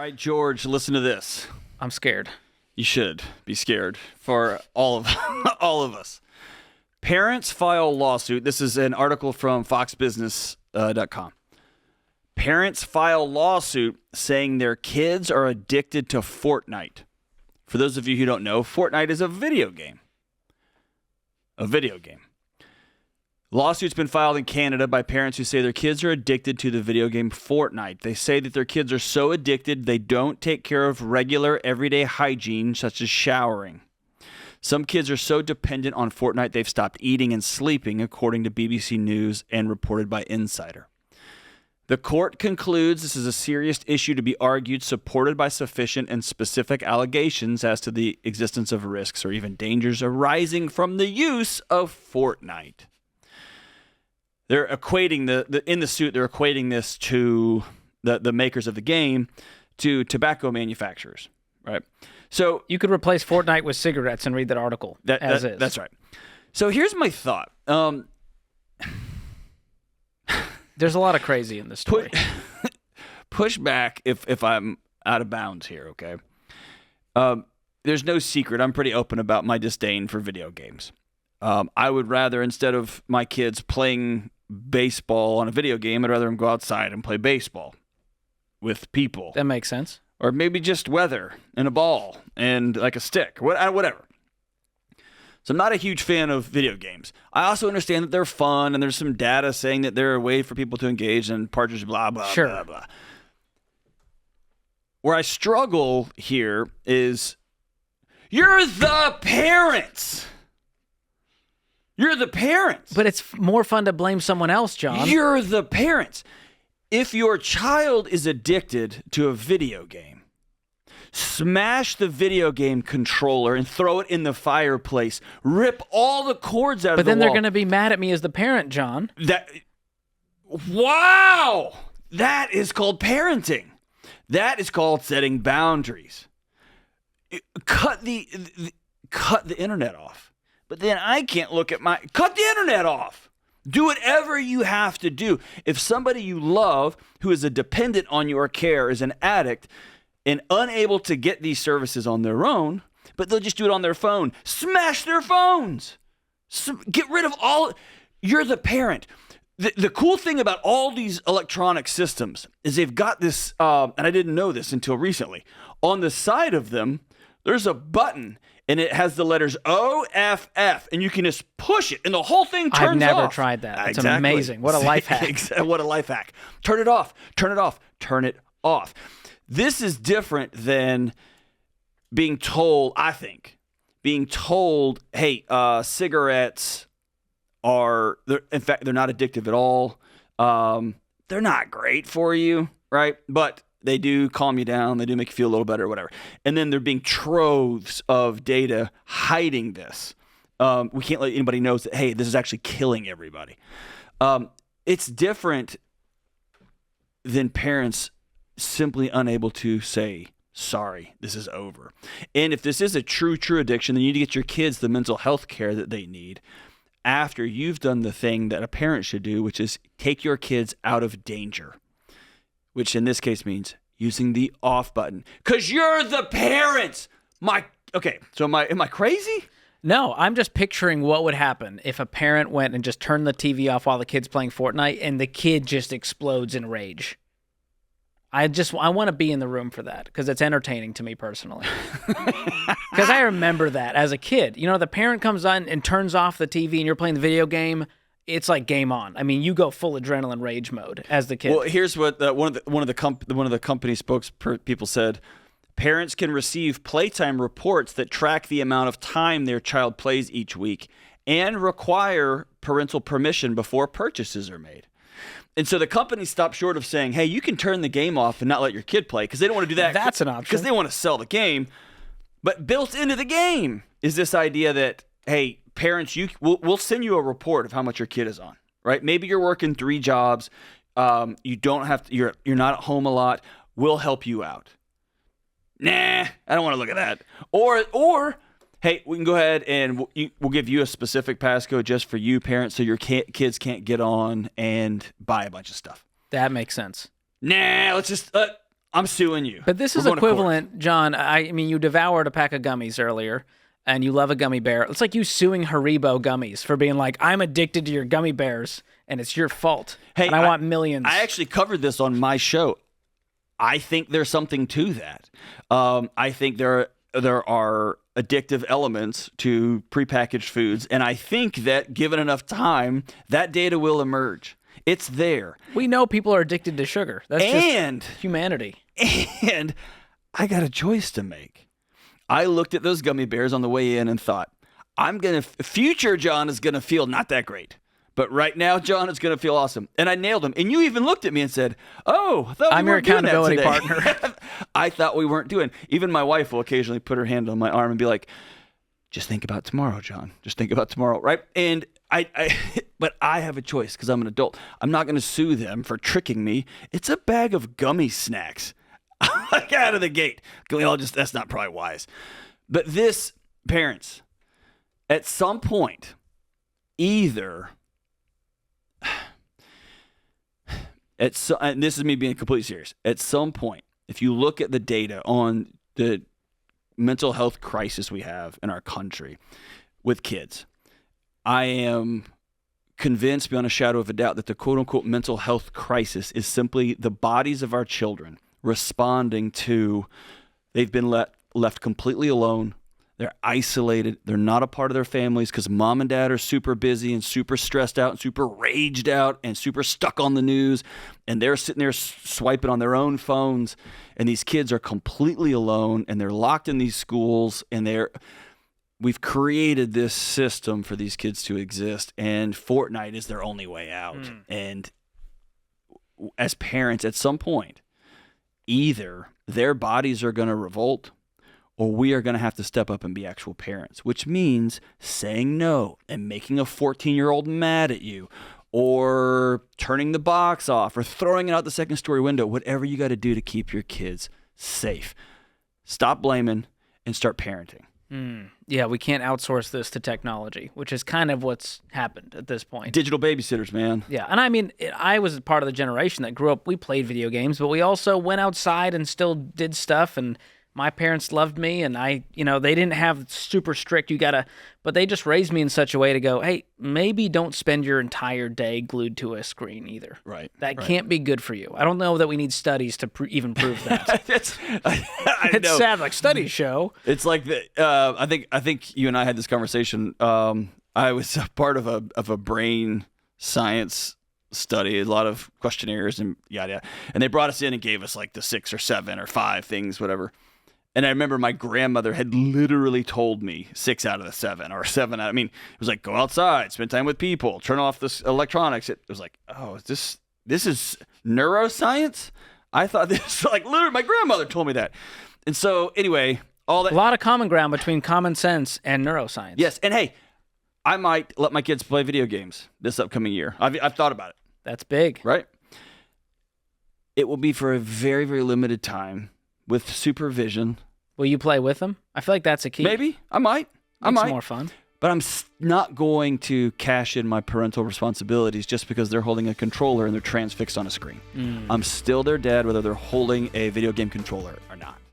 right, George, listen to this. I'm scared. You should be scared for all of all of us. Parents file lawsuit. This is an article from foxbusiness.com. Parents file lawsuit saying their kids are addicted to Fortnite. For those of you who don't know, Fortnite is a video game. A video game. Lawsuit's been filed in Canada by parents who say their kids are addicted to the video game Fortnite. They say that their kids are so addicted they don't take care of regular everyday hygiene such as showering. Some kids are so dependent on Fortnite they've stopped eating and sleeping, according to BBC News and reported by Insider. The court concludes this is a serious issue to be argued, supported by sufficient and specific allegations as to the existence of risks or even dangers arising from the use of Fortnite. They're equating in the suit. They're equating this to the makers of the game, to tobacco manufacturers, right? So You could replace Fortnite with cigarettes and read that article as is. That's right. So here's my thought. There's a lot of crazy in this story. Push back if I'm out of bounds here, okay? There's no secret. I'm pretty open about my disdain for video games. I would rather, instead of my kids playing baseball on a video game, I'd rather them go outside and play baseball with people. That makes sense. Or maybe just weather and a ball and like a stick, whatever. So I'm not a huge fan of video games. I also understand that they're fun and there's some data saying that they're a way for people to engage in partridge, blah, blah, Sure. blah, blah. Where I struggle here is you're the parents. You're the parents. But it's more fun to blame someone else, John. You're the parents. If your child is addicted to a video game, smash the video game controller and throw it in the fireplace. Rip all the cords out of the wall. But then they're going to be mad at me as the parent, John. Wow! That is called parenting. That is called setting boundaries. Cut the internet off. But then I can't look at cut the internet off. Do whatever you have to do. If somebody you love who is a dependent on your care is an addict and unable to get these services on their own, but they'll just do it on their phone, smash their phones. Get rid of all. You're the parent. The cool thing about all these electronic systems is they've got this, and I didn't know this until recently, on the side of them, there's a button. And it has the letters OFF, and you can just push it, and the whole thing turns off. I've never tried that. It's amazing. What a life hack. What a life hack. Turn it off. Turn it off. Turn it off. This is different than being told, I think, hey, cigarettes in fact, they're not addictive at all. They're not great for you, right? But they do calm you down. They do make you feel a little better or whatever. And then there being troves of data hiding this. We can't let anybody know that, hey, this is actually killing everybody. It's different than parents simply unable to say, sorry, this is over. And if this is a true addiction, then you need to get your kids the mental health care that they need after you've done the thing that a parent should do, which is take your kids out of danger. Which in this case means using the off button. Because you're the parents. So am I crazy? No, I'm just picturing what would happen if a parent went and just turned the TV off while the kid's playing Fortnite and the kid just explodes in rage. I want to be in the room for that because it's entertaining to me personally. Because I remember that as a kid. You know, the parent comes on and turns off the TV and you're playing the video game. It's like game on. I mean, you go full adrenaline rage mode as the kid. Well, here's what one of the company spokespeople said: parents can receive playtime reports that track the amount of time their child plays each week and require parental permission before purchases are made. And so the company stopped short of saying, "Hey, you can turn the game off and not let your kid play," because they don't want to do that. That's an option because they want to sell the game. But built into the game is this idea that, hey, parents, we'll send you a report of how much your kid is on, right? Maybe you're working 3 jobs. You don't have to, you're not at home a lot. We'll help you out. Nah, I don't want to look at that. Or hey, we can go ahead and we'll give you a specific passcode just for you, parents, so your kids can't get on and buy a bunch of stuff. That makes sense. Nah, let's just I'm suing you. But this is equivalent, John. I mean, you devoured a pack of gummies earlier, and you love a gummy bear. It's like you suing Haribo gummies for being like, I'm addicted to your gummy bears, and it's your fault. Hey, and I want millions. I actually covered this on my show. I think there's something to that. I think there are addictive elements to prepackaged foods, and I think that given enough time, that data will emerge. It's there. We know people are addicted to sugar. That's just humanity. And I got a choice to make. I looked at those gummy bears on the way in and thought, future John is going to feel not that great. But right now, John is going to feel awesome. And I nailed him. And you even looked at me and said, oh, I thought I'm your accountability partner. I thought we weren't doing. Even my wife will occasionally put her hand on my arm and be like, just think about tomorrow, John. Just think about tomorrow, right? And but I have a choice because I'm an adult. I'm not going to sue them for tricking me. It's a bag of gummy snacks. Like out of the gate. That's not probably wise. But this, parents, at some point, either... and this is me being completely serious. At some point, if you look at the data on the mental health crisis we have in our country with kids, I am convinced beyond a shadow of a doubt that the quote-unquote mental health crisis is simply the bodies of our children responding to they've been left completely alone. They're isolated. They're not a part of their families because mom and dad are super busy and super stressed out and super raged out and super stuck on the news. And they're sitting there swiping on their own phones. And these kids are completely alone and they're locked in these schools. And we've created this system for these kids to exist. And Fortnite is their only way out. And as parents, at some point, either their bodies are going to revolt or we are going to have to step up and be actual parents, which means saying no and making a 14-year-old mad at you or turning the box off or throwing it out the second-story window, whatever you got to do to keep your kids safe. Stop blaming and start parenting. Yeah, we can't outsource this to technology, which is kind of what's happened at this point. Digital babysitters, man. Yeah, and I mean, I was part of the generation that grew up, we played video games, but we also went outside and still did stuff, and my parents loved me, and they didn't have super strict, but they just raised me in such a way to go, hey, maybe don't spend your entire day glued to a screen either. Right. That can't be good for you. I don't know that we need studies to even prove that. It's sad, like studies show. It's like I think you and I had this conversation. I was a part of a brain science study, a lot of questionnaires and yada yada, and they brought us in and gave us like the 6 or 7 or 5 things, whatever. And I remember my grandmother had literally told me 6 out of the 7 or 7 out. I mean, it was like, go outside, spend time with people, turn off this electronics. It was like, oh, this is neuroscience? I thought this, like, literally my grandmother told me that. And so anyway, all that. A lot of common ground between common sense and neuroscience. Yes. And hey, I might let my kids play video games this upcoming year. I've thought about it. That's big. Right? It will be for a very, very limited time with supervision. Will you play with them? I feel like that's a key. Maybe. I might. Makes it more fun. But I'm not going to cash in my parental responsibilities just because they're holding a controller and they're transfixed on a screen. I'm still their dad, whether they're holding a video game controller or not.